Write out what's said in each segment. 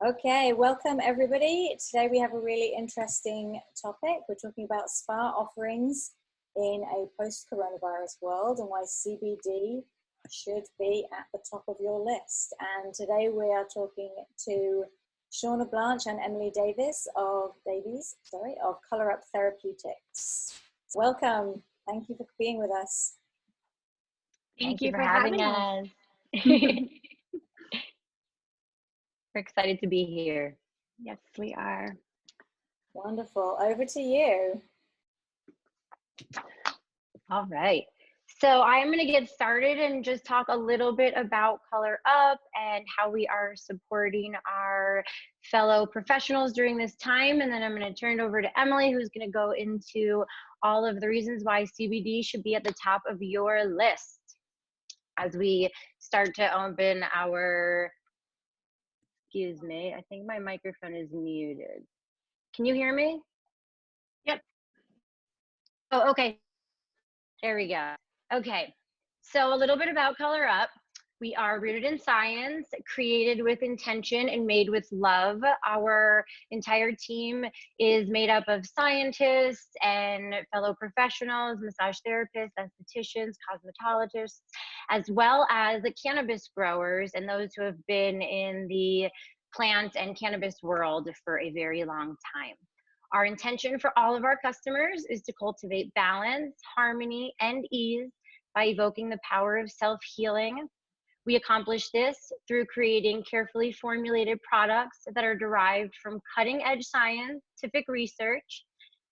Okay, welcome everybody. Today we have a really interesting topic. We're talking about spa offerings in a post-coronavirus world and why CBD should be at the top of your list. And today we are talking to Shauna, Blanch and Emily Davies of Up Therapeutics. Welcome. Thank you for being with us. Thank you for having us. We're excited to be here. Yes, we are. Wonderful. Over to you. All right. So I'm going to get started and just talk a little bit about Color Up and how we are supporting our fellow professionals during this time. And then I'm going to turn it over to Emily, who's going to go into all of the reasons why CBD should be at the top of your list as we start to open our... Excuse me, I think my microphone is muted. Can you hear me? Yep. Oh, okay. There we go. Okay, so a little bit about Color Up. We are rooted in science, created with intention, and made with love. Our entire team is made up of scientists and fellow professionals, massage therapists, estheticians, cosmetologists, as well as the cannabis growers and those who have been in the plant and cannabis world for a very long time. Our intention for all of our customers is to cultivate balance, harmony, and ease by evoking the power of self-healing. We accomplish this through creating carefully formulated products that are derived from cutting-edge scientific research,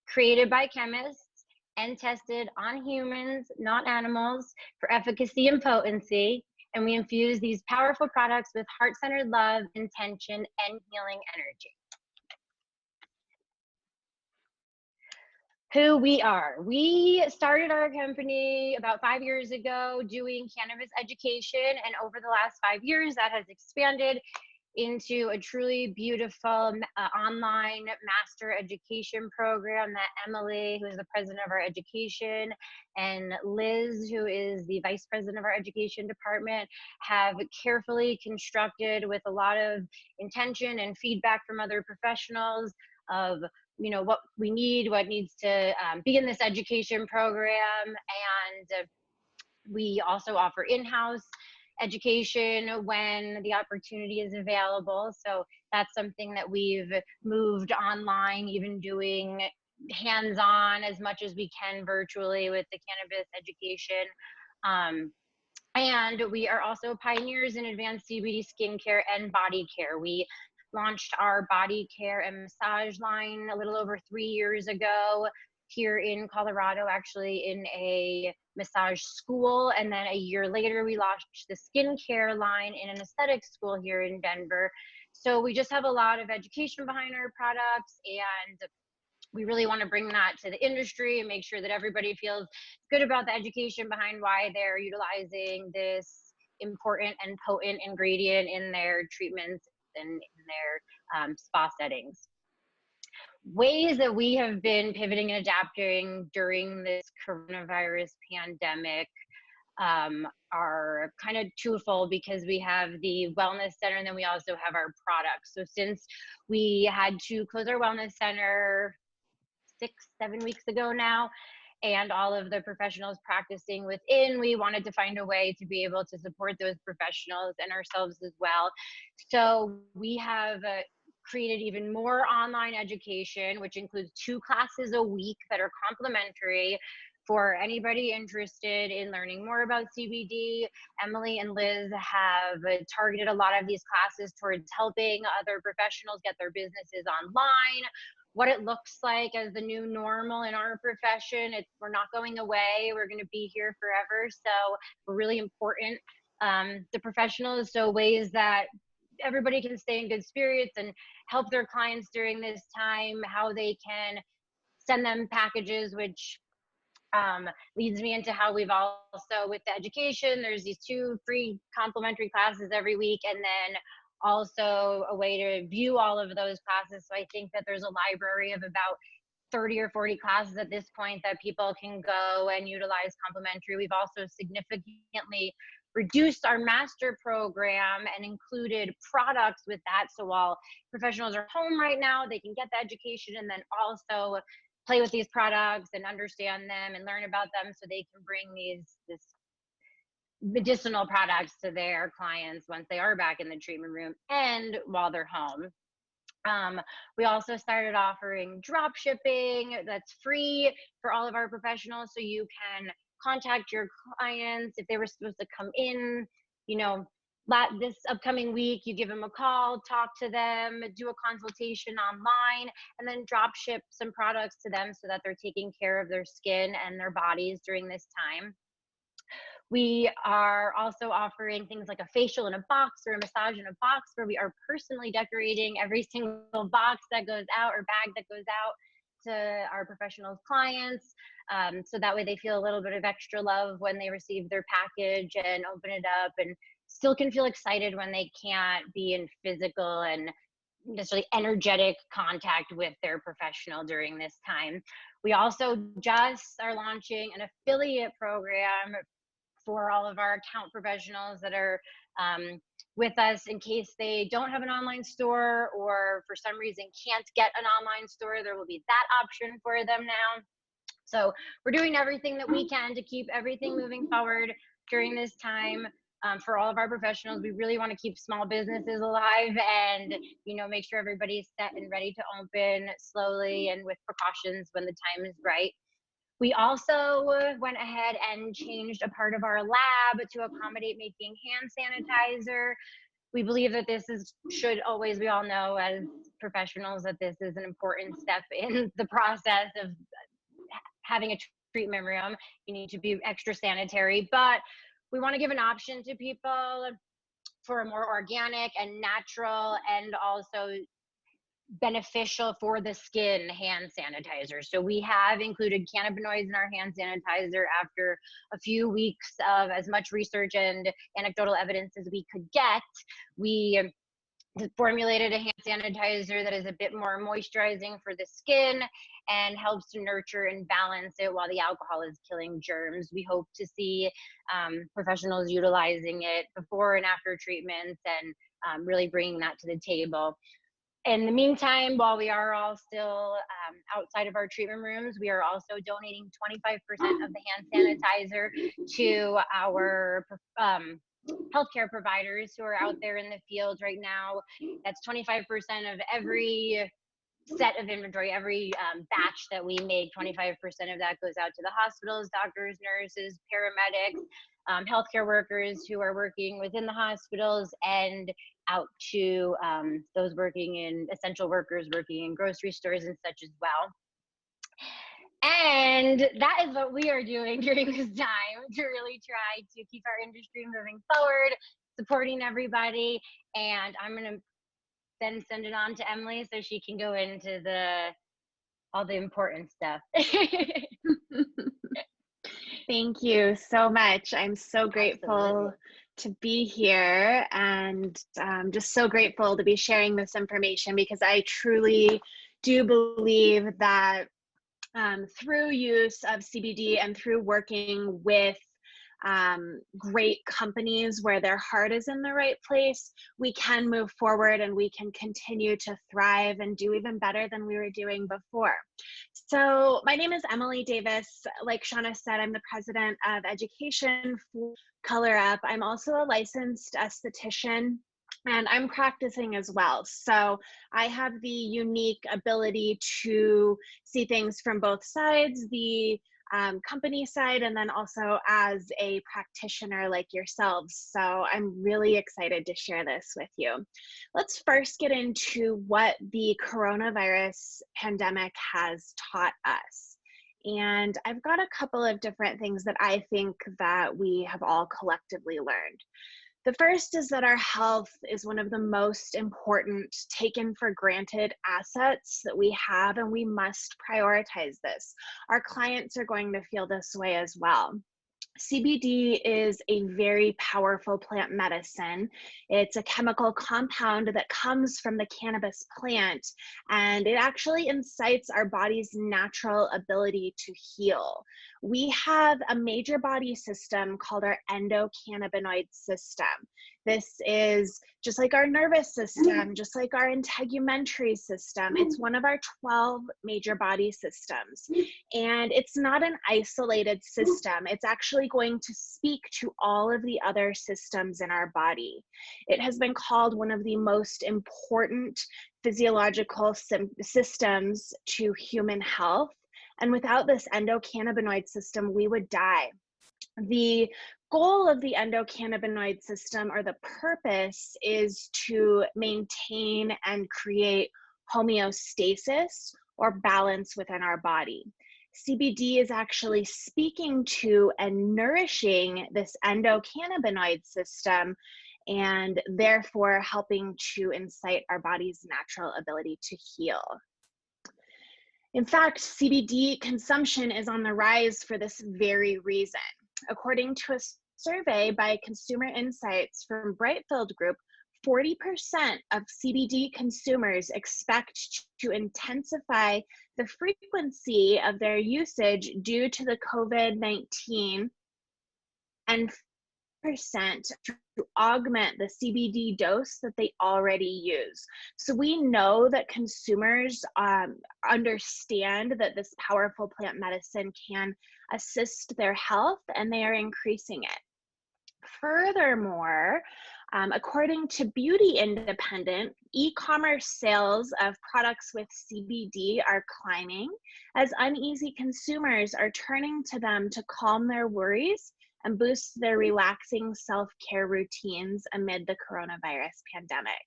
created by chemists, and tested on humans, not animals, for efficacy and potency. And we infuse these powerful products with heart-centered love, intention, and healing energy. Who we are. We started our company about 5 years ago doing cannabis education, and over the last 5 years that has expanded into a truly beautiful online master education program that Emily, who is the president of our education, and Liz, who is the vice president of our education department, have carefully constructed with a lot of intention and feedback from other professionals of what we need, what needs to be in this education program. And we also offer in-house education when the opportunity is available. So that's something that we've moved online, even doing hands-on as much as we can virtually with the cannabis education. And we are also pioneers in advanced CBD skincare and body care. We launched our body care and massage line a little over 3 years ago here in Colorado, actually in a massage school. And then a year later, we launched the skincare line in an aesthetic school here in Denver. So we just have a lot of education behind our products, and we really want to bring that to the industry and make sure that everybody feels good about the education behind why they're utilizing this important and potent ingredient in their treatments and in their spa settings. Ways that we have been pivoting and adapting during this coronavirus pandemic are kind of twofold, because we have the wellness center and then we also have our products. So since we had to close our wellness center 6-7 weeks ago now, and all of the professionals practicing within, we wanted to find a way to be able to support those professionals and ourselves as well. So we have created even more online education, which includes 2 classes a week that are complimentary for anybody interested in learning more about CBD. Emily and Liz have targeted a lot of these classes towards helping other professionals get their businesses online, what it looks like as the new normal in our profession. We're not going away. We're going to be here forever. So we're really important, the professionals. So ways that everybody can stay in good spirits and help their clients during this time, how they can send them packages, which leads me into how we've also, with the education, there's these 2 free complimentary classes every week, and then also a way to view all of those classes. So I think that there's a library of about 30 or 40 classes at this point that people can go and utilize complimentary. We've also significantly reduced our master program and included products with that. So while professionals are home right now, they can get the education and then also play with these products and understand them and learn about them, so they can bring this medicinal products to their clients once they are back in the treatment room and while they're home. We also started offering drop shipping that's free for all of our professionals, so you can contact your clients if they were supposed to come in, you know, this upcoming week. You give them a call, talk to them, do a consultation online, and then drop ship some products to them so that they're taking care of their skin and their bodies during this time. We are also offering things like a facial in a box or a massage in a box, where we are personally decorating every single box that goes out or bag that goes out to our professionals' clients. So that way they feel a little bit of extra love when they receive their package and open it up, and still can feel excited when they can't be in physical and necessarily energetic contact with their professional during this time. We also just are launching an affiliate program for all of our account professionals that are with us, in case they don't have an online store or for some reason can't get an online store. There will be that option for them now. So we're doing everything that we can to keep everything moving forward during this time. For all of our professionals, we really want to keep small businesses alive and, you know, make sure everybody's set and ready to open slowly and with precautions when the time is right. We also went ahead and changed a part of our lab to accommodate making hand sanitizer. We believe that should always, we all know as professionals that this is an important step in the process of having a treatment room. You need to be extra sanitary, but we want to give an option to people for a more organic and natural and also beneficial for the skin hand sanitizer. So we have included cannabinoids in our hand sanitizer after a few weeks of as much research and anecdotal evidence as we could get. We formulated a hand sanitizer that is a bit more moisturizing for the skin and helps to nurture and balance it while the alcohol is killing germs. We hope to see professionals utilizing it before and after treatments and really bringing that to the table. In the meantime, while we are all still outside of our treatment rooms, we are also donating 25% of the hand sanitizer to our healthcare providers who are out there in the field right now. That's 25% of every set of inventory, every batch that we make. 25% of that goes out to the hospitals, doctors, nurses, paramedics, healthcare workers who are working within the hospitals, and out to those working in essential workers working in grocery stores and such as well. And that is what we are doing during this time to really try to keep our industry moving forward, supporting everybody. And I'm going to then send it on to Emily so she can go into all the important stuff. Thank you so much. I'm so grateful Absolutely. to be here, and just so grateful to be sharing this information, because I truly do believe that through use of CBD and through working with great companies where their heart is in the right place, we can move forward and we can continue to thrive and do even better than we were doing before. So my name is Emily Davis. Like Shauna said, I'm the president of education for Color Up. I'm also a licensed esthetician, and I'm practicing as well. So I have the unique ability to see things from both sides, the company side, and then also as a practitioner like yourselves. So I'm really excited to share this with you. Let's first get into what the coronavirus pandemic has taught us. And I've got a couple of different things that I think that we have all collectively learned. The first is that our health is one of the most important, taken for granted assets that we have, and we must prioritize this. Our clients are going to feel this way as well. CBD is a very powerful plant medicine. It's a chemical compound that comes from the cannabis plant, and it actually incites our body's natural ability to heal. We have a major body system called our endocannabinoid system. This is just like our nervous system, just like our integumentary system. It's one of our 12 major body systems. And it's not an isolated system. It's actually going to speak to all of the other systems in our body. It has been called one of the most important physiological systems to human health. And without this endocannabinoid system, we would die. The goal of the endocannabinoid system, or the purpose, is to maintain and create homeostasis or balance within our body. CBD is actually speaking to and nourishing this endocannabinoid system, and therefore helping to incite our body's natural ability to heal. In fact, CBD consumption is on the rise for this very reason. According to a survey by Consumer Insights from Brightfield Group, 40% of CBD consumers expect to intensify the frequency of their usage due to the COVID-19, and 5% to augment the CBD dose that they already use. So we know that consumers understand that this powerful plant medicine can assist their health, and they are increasing it. Furthermore, according to Beauty Independent, e-commerce sales of products with CBD are climbing as uneasy consumers are turning to them to calm their worries and boost their relaxing self-care routines amid the coronavirus pandemic.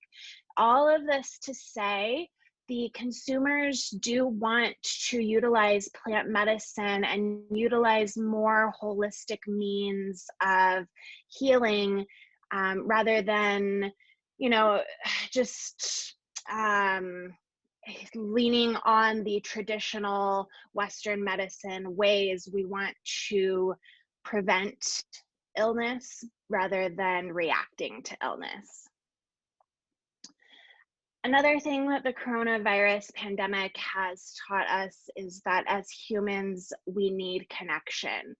All of this to say, the consumers do want to utilize plant medicine and utilize more holistic means of healing, rather than, just leaning on the traditional Western medicine ways. We want to prevent illness rather than reacting to illness. Another thing that the coronavirus pandemic has taught us is that as humans, we need connection.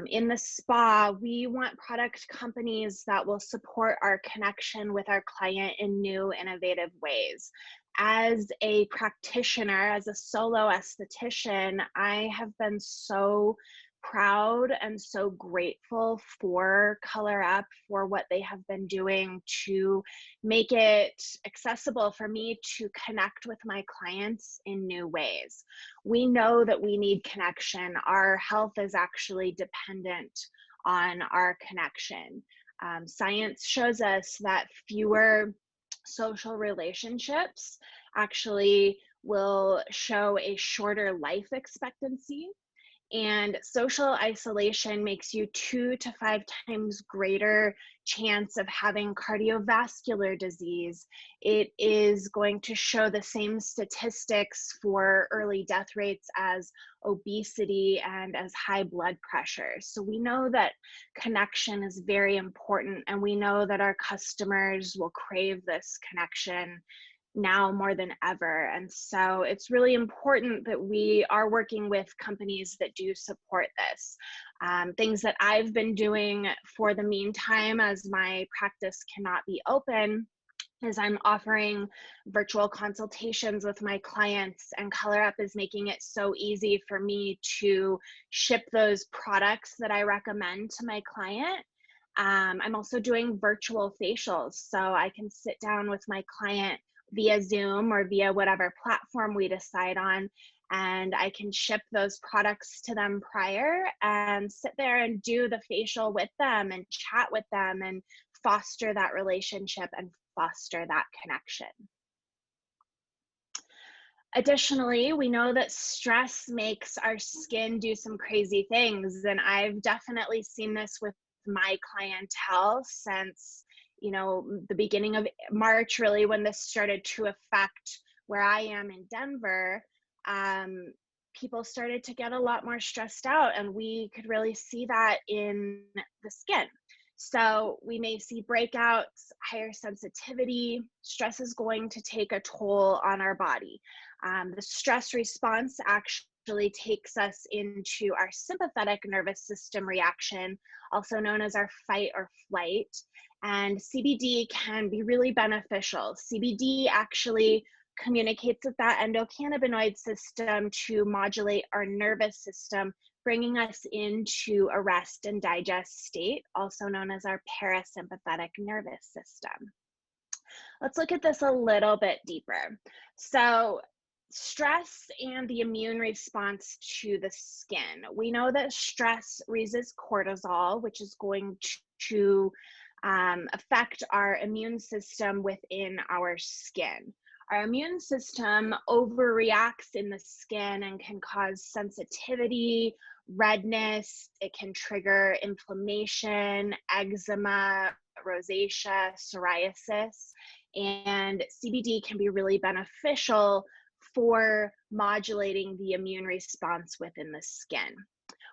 In the spa, we want product companies that will support our connection with our client in new, innovative ways. As a practitioner, as a solo esthetician, I have been so proud and so grateful for Color Up, for what they have been doing to make it accessible for me to connect with my clients in new ways. We know that we need connection. Our health is actually dependent on our connection. Science shows us that fewer social relationships actually will show a shorter life expectancy. And social isolation makes you 2 to 5 times greater chance of having cardiovascular disease. It is going to show the same statistics for early death rates as obesity and as high blood pressure. So we know that connection is very important, and we know that our customers will crave this connection now more than ever. And so it's really important that we are working with companies that do support this. Things that I've been doing for the meantime, as my practice cannot be open, is I'm offering virtual consultations with my clients, and Color Up is making it so easy for me to ship those products that I recommend to my client. I'm also doing virtual facials, so I can sit down with my client via Zoom or via whatever platform we decide on, and I can ship those products to them prior and sit there and do the facial with them and chat with them and foster that relationship and foster that connection. Additionally, we know that stress makes our skin do some crazy things, and I've definitely seen this with my clientele since the beginning of March, really, when this started to affect where I am in Denver. people started to get a lot more stressed out, and we could really see that in the skin. So we may see breakouts, higher sensitivity. Stress is going to take a toll on our body. The stress response actually takes us into our sympathetic nervous system reaction, also known as our fight or flight. And CBD can be really beneficial. CBD actually communicates with that endocannabinoid system to modulate our nervous system, bringing us into a rest and digest state, also known as our parasympathetic nervous system. Let's look at this a little bit deeper. So, stress and the immune response to the skin. We know that stress raises cortisol, which is going to affect our immune system within our skin. Our immune system overreacts in the skin and can cause sensitivity, redness. It can trigger inflammation, eczema, rosacea, psoriasis, and CBD can be really beneficial for modulating the immune response within the skin.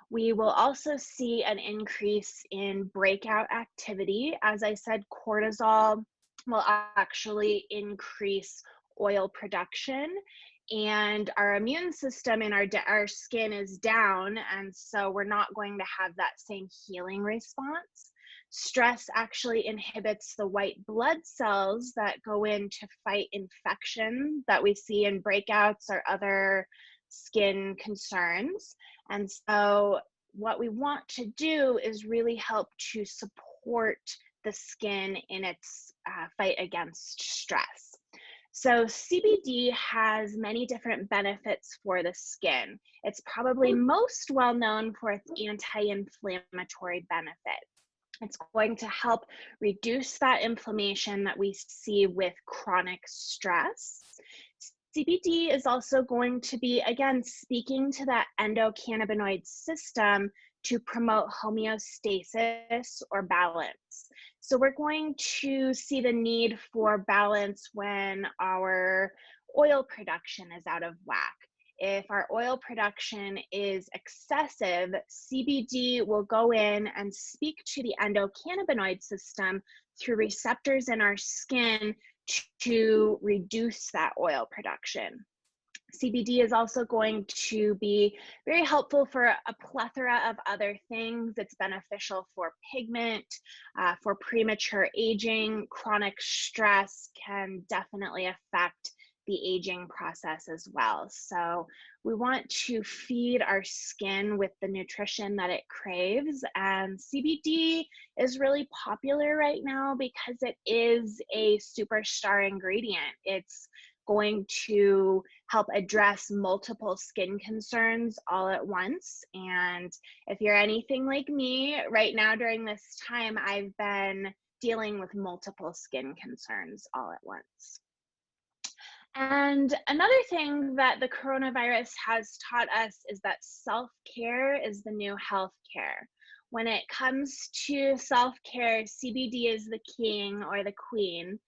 We will also see an increase in breakout activity. As I said, cortisol will actually increase oil production, and our immune system in our skin is down, and so we're not going to have that same healing response. Stress actually inhibits the white blood cells that go in to fight infection that we see in breakouts or other skin concerns. And so what we want to do is really help to support the skin in its fight against stress. So CBD has many different benefits for the skin. It's probably most well known for its anti-inflammatory benefit. It's going to help reduce that inflammation that we see with chronic stress. CBD is also going to be, again, speaking to that endocannabinoid system to promote homeostasis or balance. So we're going to see the need for balance when our oil production is out of whack. If our oil production is excessive, CBD will go in and speak to the endocannabinoid system through receptors in our skin to reduce that oil production. CBD is also going to be very helpful for a plethora of other things. It's beneficial for pigment, for premature aging. Chronic stress can definitely affect the aging process as well. So we want to feed our skin with the nutrition that it craves, and CBD is really popular right now because it is a superstar ingredient. It's going to help address multiple skin concerns all at once. And if you're anything like me right now during this time, I've been dealing with multiple skin concerns all at once. And another thing that the coronavirus has taught us is that self-care is the new healthcare. When it comes to self-care, CBD is the king or the queen.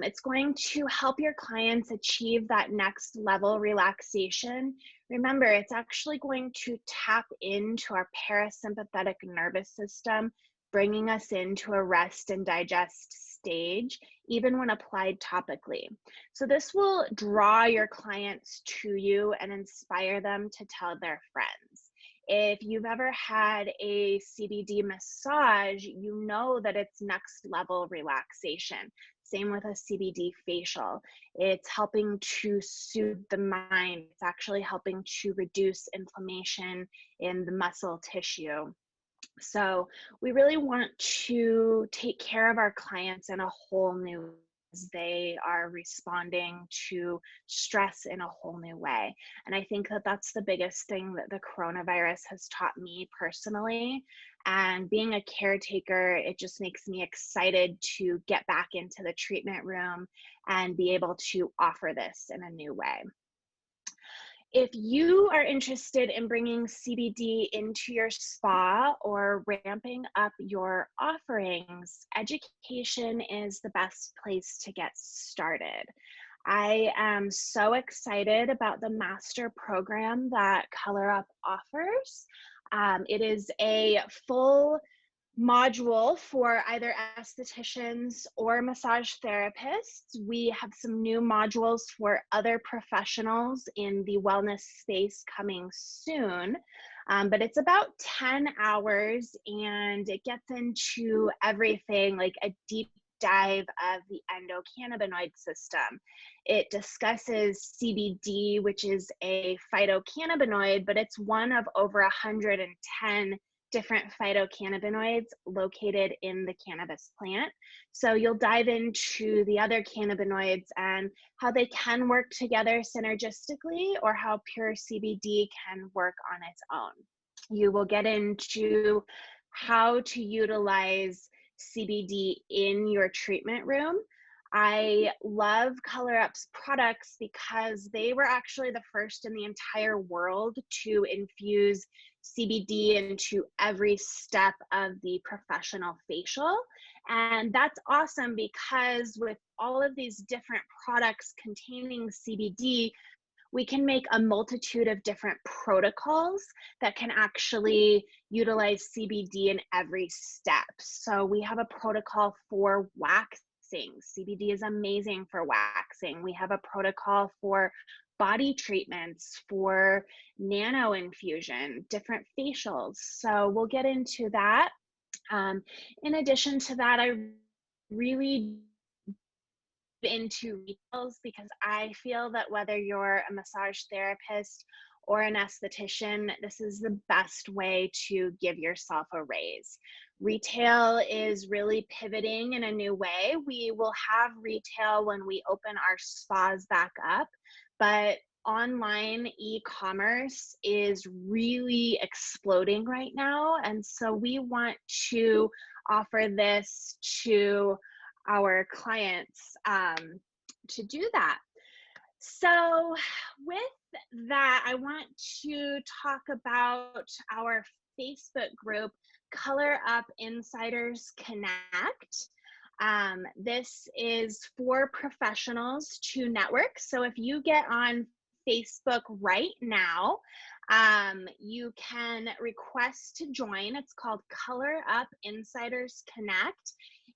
It's going to help your clients achieve that next level relaxation. Remember, it's actually going to tap into our parasympathetic nervous system, bringing us into a rest and digest stage, even when applied topically. So this will draw your clients to you and inspire them to tell their friends. If you've ever had a CBD massage, you know that it's next level relaxation. Same with a CBD facial. It's helping to soothe the mind. It's actually helping to reduce inflammation in the muscle tissue. So we really want to take care of our clients in a whole new way as they are responding to stress in a whole new way. And I think that that's the biggest thing that the coronavirus has taught me personally. And being a caretaker, it just makes me excited to get back into the treatment room and be able to offer this in a new way. If you are interested in bringing CBD into your spa or ramping up your offerings, education is the best place to get started. I am so excited about the master program that Color Up offers. It is a full module for either estheticians or massage therapists. We have some new modules for other professionals in the wellness space coming soon. But it's about 10 hours and it gets into everything, like a deep dive of the endocannabinoid system. It discusses CBD, which is a phytocannabinoid, but it's one of over 110 different phytocannabinoids located in the cannabis plant. So you'll dive into the other cannabinoids and how they can work together synergistically, or how pure CBD can work on its own. You will get into how to utilize CBD in your treatment room. I love Color Up's products because they were actually the first in the entire world to infuse CBD into every step of the professional facial. And that's awesome because with all of these different products containing CBD, we can make a multitude of different protocols that can actually utilize CBD in every step. So we have a protocol for waxing. CBD is amazing for waxing. We have a protocol for body treatments, for nano infusion, different facials. So we'll get into that. In addition to that, I really into retails because I feel that whether you're a massage therapist or an esthetician, this is the best way to give yourself a raise. Retail is really pivoting in a new way. We will have retail when we open our spas back up, but online e-commerce is really exploding right now. And so we want to offer this to our clients to do that. So with that, I want to talk about our Facebook group, Color Up Insiders Connect. This is for professionals to network. So if you get on Facebook right now, you can request to join. It's called Color Up Insiders Connect,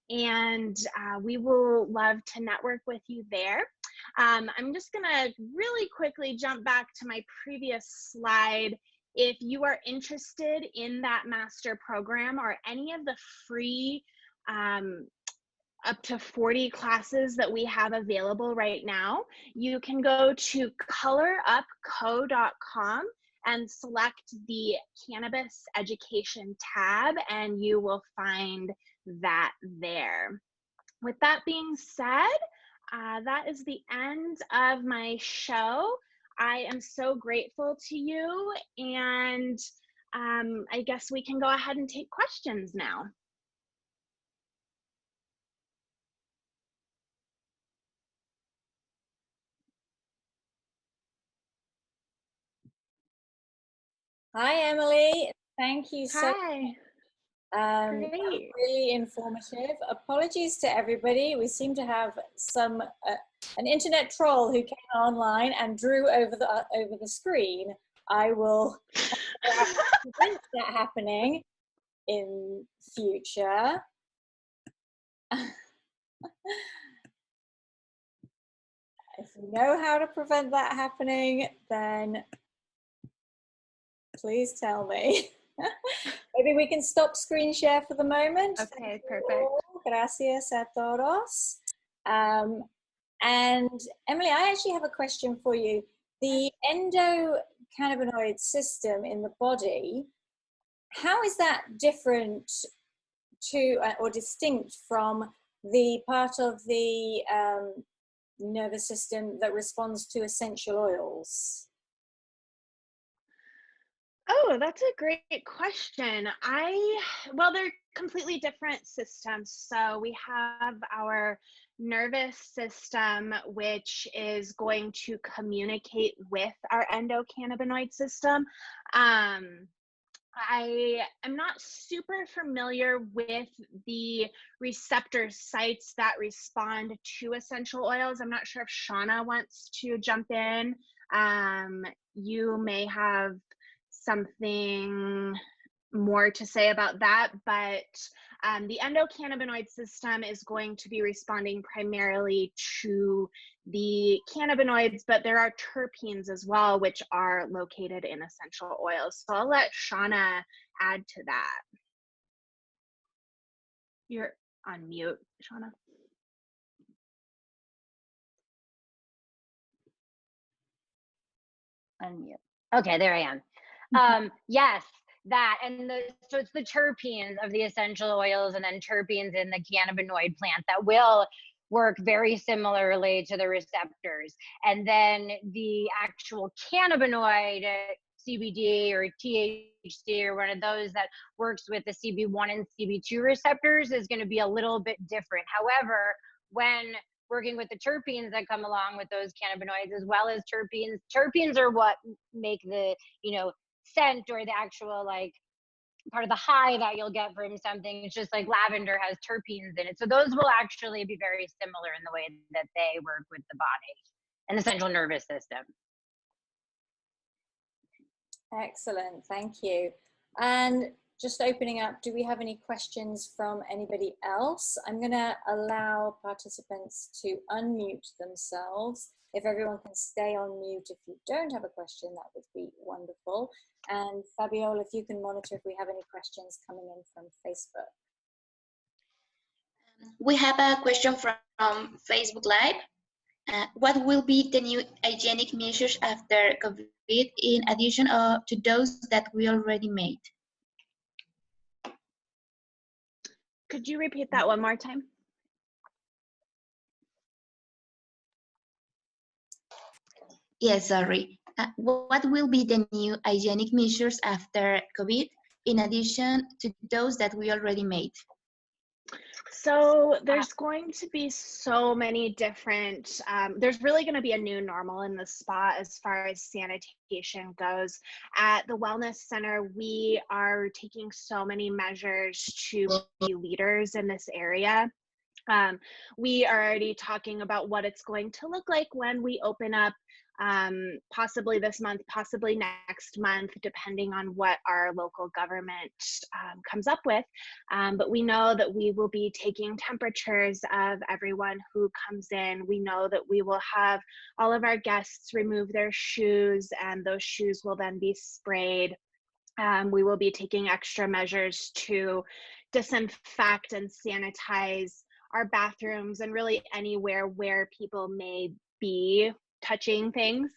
and we will love to network with you there. I'm just gonna really quickly jump back to my previous slide. If you are interested in that master program or any of the free up to 40 classes that we have available right now, you can go to colorupco.com and select the cannabis education tab, and you will find that there. With that being said, that is the end of my show. I am so grateful to you, and I guess we can go ahead and take questions now. Hi, Emily. Thank you so much. Hi. Great. Really informative. Apologies to everybody. We seem to have some an internet troll who came online and drew over the screen. I will prevent that happening in future. If you know how to prevent that happening, then please tell me. Maybe we can stop screen share for the moment. Okay, perfect. Gracias a todos. And Emily, I actually have a question for you. The endocannabinoid system in the body, how is that different to or distinct from the part of the nervous system that responds to essential oils? Oh, that's a great question. Well, they're completely different systems. So we have our nervous system, which is going to communicate with our endocannabinoid system. I am not super familiar with the receptor sites that respond to essential oils. I'm not sure if Shauna wants to jump in. You may have something more to say about that, but the endocannabinoid system is going to be responding primarily to the cannabinoids, but there are terpenes as well, which are located in essential oils. So I'll let Shauna add to that. You're on mute, Shauna. Unmute. Okay, there I am. Yes, that, and so it's the terpenes of the essential oils and then terpenes in the cannabinoid plant that will work very similarly to the receptors. And then the actual cannabinoid, CBD or THC or one of those that works with the CB1 and CB2 receptors is going to be a little bit different. However, when working with the terpenes that come along with those cannabinoids, as well as terpenes. Terpenes are what make the, scent or the actual like part of the high that you'll get from something. It's just like lavender has terpenes in it. So those will actually be very similar in the way that they work with the body and the central nervous system. Excellent, thank you. And just opening up, do we have any questions from anybody else? I'm going to allow participants to unmute themselves. If everyone can stay on mute if you don't have a question, that would be wonderful. And Fabiola, if you can monitor if we have any questions coming in from Facebook. We have a question from Facebook Live. What will be the new hygienic measures after COVID in addition to those that we already made? Could you repeat that one more time? Yes, sorry. What will be the new hygienic measures after COVID in addition to those that we already made? So there's going to be so many different, there's really going to be a new normal in the spa as far as sanitation goes. At the Wellness Center, we are taking so many measures to be leaders in this area. We are already talking about what it's going to look like when we open up, possibly this month, possibly next month, depending on what our local government comes up with. But we know that we will be taking temperatures of everyone who comes in. We know that we will have all of our guests remove their shoes, and those shoes will then be sprayed. We will be taking extra measures to disinfect and sanitize our bathrooms and really anywhere where people may be touching things.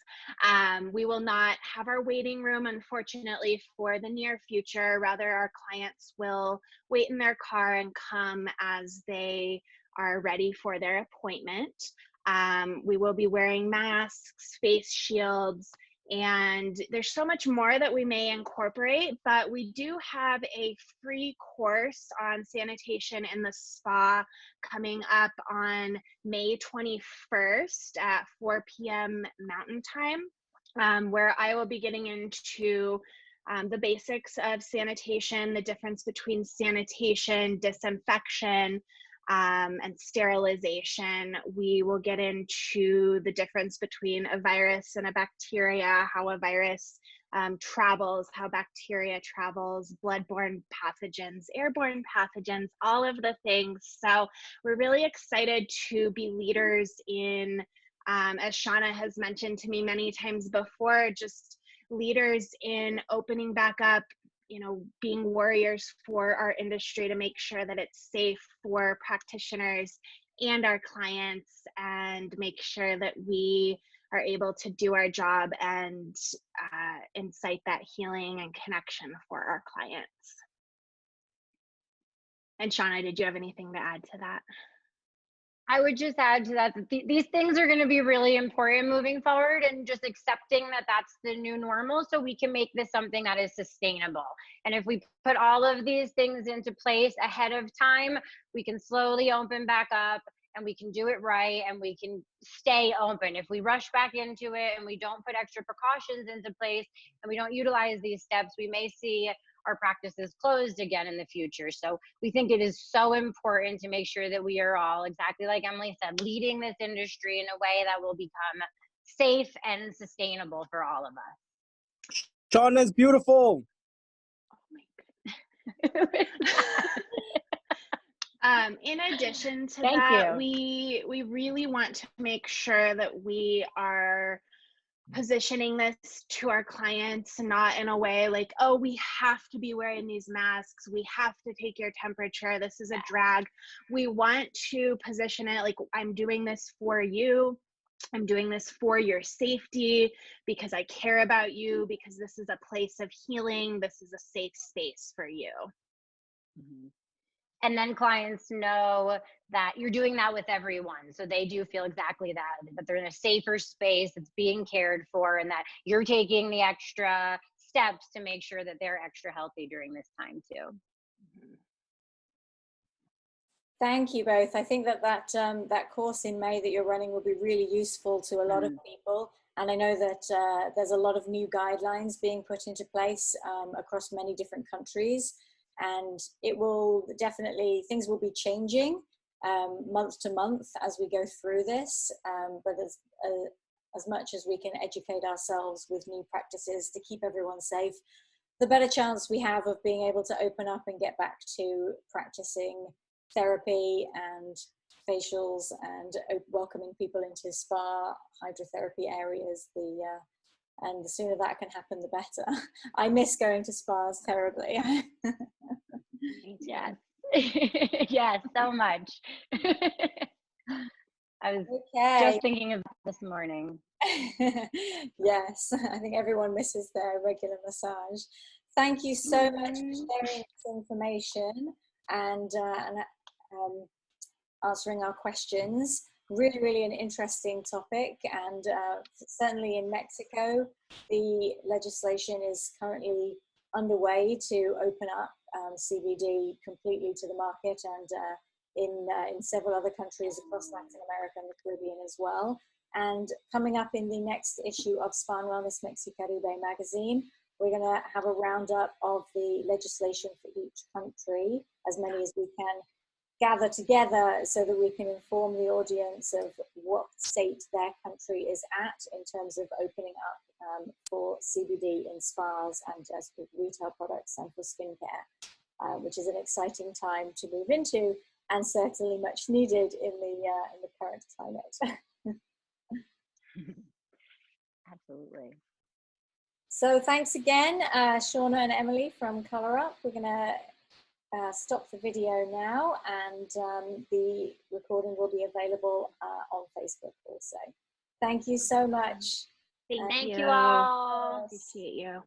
We will not have our waiting room, unfortunately, for the near future. Rather, our clients will wait in their car and come as they are ready for their appointment. We will be wearing masks, face shields, and there's so much more that we may incorporate, but we do have a free course on sanitation in the spa coming up on May 21st at 4 p.m. Mountain Time, where I will be getting into the basics of sanitation, the difference between sanitation, disinfection, and sterilization. We will get into the difference between a virus and a bacteria, how a virus travels, how bacteria travels, bloodborne pathogens, airborne pathogens, all of the things. So we're really excited to be leaders in, as Shauna has mentioned to me many times before, just leaders in opening back up, being warriors for our industry to make sure that it's safe for practitioners and our clients, and make sure that we are able to do our job and incite that healing and connection for our clients. And Shauna, did you have anything to add to that? I would just add to that these things are going to be really important moving forward, and just accepting that that's the new normal so we can make this something that is sustainable. And if we put all of these things into place ahead of time, we can slowly open back up, and we can do it right, and we can stay open. If we rush back into it and we don't put extra precautions into place and we don't utilize these steps, we may see our practices closed again in the future. So we think it is so important to make sure that we are all, exactly like Emily said, leading this industry in a way that will become safe and sustainable for all of us. Shauna's beautiful. In addition to Thank that, you. we really want to make sure that we are positioning this to our clients not in a way like, oh, we have to be wearing these masks, we have to take your temperature, this is a drag. We want to position it like, I'm doing this for you, I'm doing this for your safety, because I care about you, because this is a place of healing, this is a safe space for you. Mm-hmm. And then clients know that you're doing that with everyone. So they do feel exactly that they're in a safer space, that's being cared for, and that you're taking the extra steps to make sure that they're extra healthy during this time too. Mm-hmm. Thank you both. I think that course in May that you're running will be really useful to a lot of people. And I know that there's a lot of new guidelines being put into place across many different countries. And it will definitely, things will be changing month to month as we go through this. But as much as we can educate ourselves with new practices to keep everyone safe, the better chance we have of being able to open up and get back to practicing therapy and facials and welcoming people into spa, hydrotherapy areas. And the sooner that can happen, the better. I miss going to spas terribly. Yes. Yes, so much. I was just thinking of this morning. Yes, I think everyone misses their regular massage. Thank you so much for sharing this information and answering our questions. Really, really an interesting topic, and certainly in Mexico, the legislation is currently underway to open up CBD completely to the market, and in several other countries across Latin America and the Caribbean as well. And coming up in the next issue of Spa and Wellness Mexicaribe magazine, we're going to have a roundup of the legislation for each country, as many as we can gather together, so that we can inform the audience of what state their country is at in terms of opening up for CBD in spas and as retail products and for skincare, which is an exciting time to move into and certainly much needed in the current climate. Absolutely. So thanks again, Shauna and Emily from Color Up. We're going to stop the video now, and the recording will be available on Facebook also. Thank you so much. Thank you all. Appreciate you.